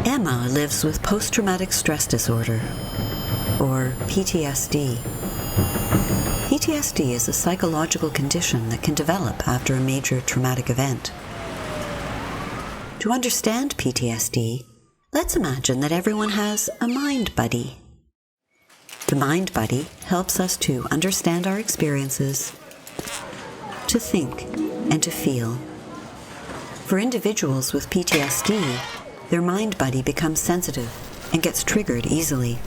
Emma lives with post-traumatic stress disorder, or PTSD. PTSD is a psychological condition that can develop after a major traumatic event. To understand PTSD, let's imagine that everyone has a mind buddy. The mind buddy helps us to understand our experiences, to think, and to feel. For individuals with PTSD, their mind buddy becomes sensitive and gets triggered easily.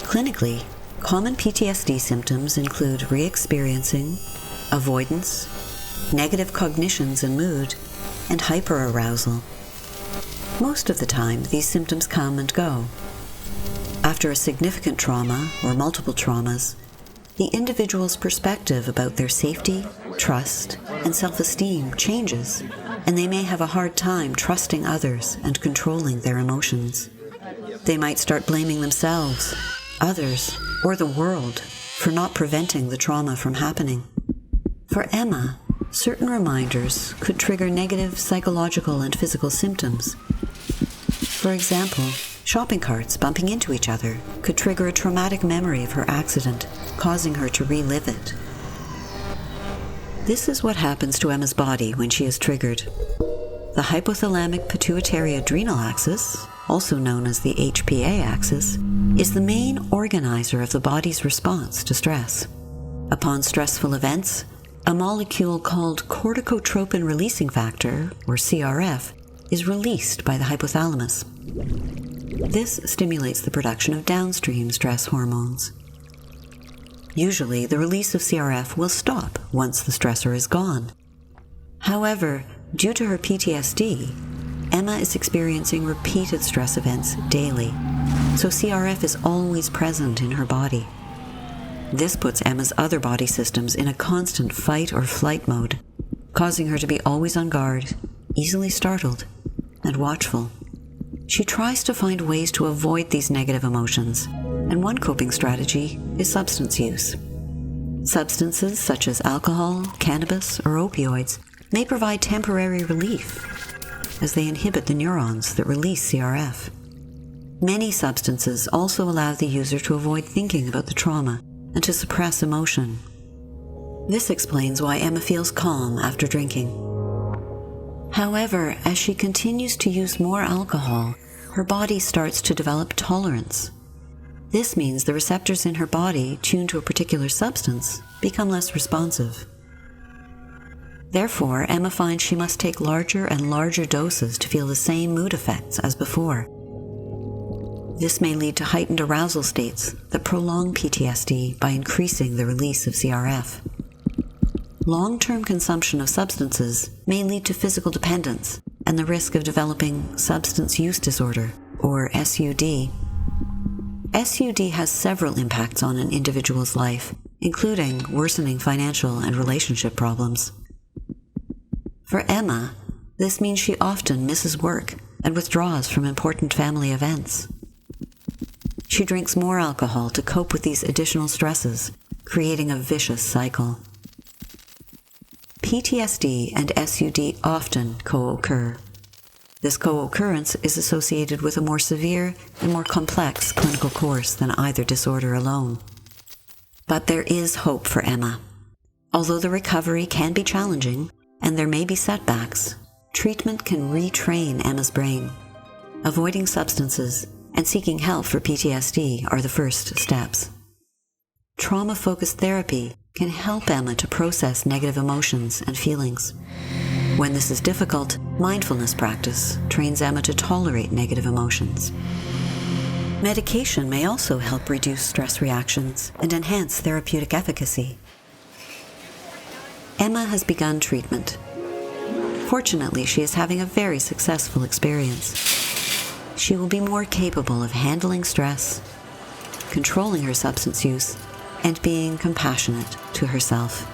Clinically, common PTSD symptoms include re-experiencing, avoidance, negative cognitions and mood, and hyperarousal. Most of the time, these symptoms come and go. After a significant trauma or multiple traumas, the individual's perspective about their safety, trust, and self-esteem changes, and they may have a hard time trusting others and controlling their emotions. They might start blaming themselves, others, or the world for not preventing the trauma from happening. For Emma, certain reminders could trigger negative psychological and physical symptoms. For example, shopping carts bumping into each other could trigger a traumatic memory of her accident, causing her to relive it. This is what happens to Emma's body when she is triggered. The hypothalamic pituitary adrenal axis, also known as the HPA axis, is the main organizer of the body's response to stress. Upon stressful events, a molecule called corticotropin releasing factor, or CRF, is released by the hypothalamus. This stimulates the production of downstream stress hormones. Usually, the release of CRF will stop once the stressor is gone. However, due to her PTSD, Emma is experiencing repeated stress events daily, so CRF is always present in her body. This puts Emma's other body systems in a constant fight or flight mode, causing her to be always on guard, easily startled, and watchful. She tries to find ways to avoid these negative emotions, and one coping strategy is substance use. Substances such as alcohol, cannabis, or opioids may provide temporary relief, as they inhibit the neurons that release CRF. Many substances also allow the user to avoid thinking about the trauma and to suppress emotion. This explains why Emma feels calm after drinking. However, as she continues to use more alcohol, her body starts to develop tolerance. This means the receptors in her body tuned to a particular substance become less responsive. Therefore, Emma finds she must take larger and larger doses to feel the same mood effects as before. This may lead to heightened arousal states that prolong PTSD by increasing the release of CRF. Long-term consumption of substances may lead to physical dependence and the risk of developing substance use disorder, or SUD. SUD has several impacts on an individual's life, including worsening financial and relationship problems. For Emma, this means she often misses work and withdraws from important family events. She drinks more alcohol to cope with these additional stresses, creating a vicious cycle. PTSD and SUD often co-occur. This co-occurrence is associated with a more severe and more complex clinical course than either disorder alone. But there is hope for Emma. Although the recovery can be challenging and there may be setbacks, treatment can retrain Emma's brain. Avoiding substances and seeking help for PTSD are the first steps. Trauma-focused therapy can help Emma to process negative emotions and feelings. When this is difficult, mindfulness practice trains Emma to tolerate negative emotions. Medication may also help reduce stress reactions and enhance therapeutic efficacy. Emma has begun treatment. Fortunately, she is having a very successful experience. She will be more capable of handling stress, controlling her substance use, and being compassionate to herself.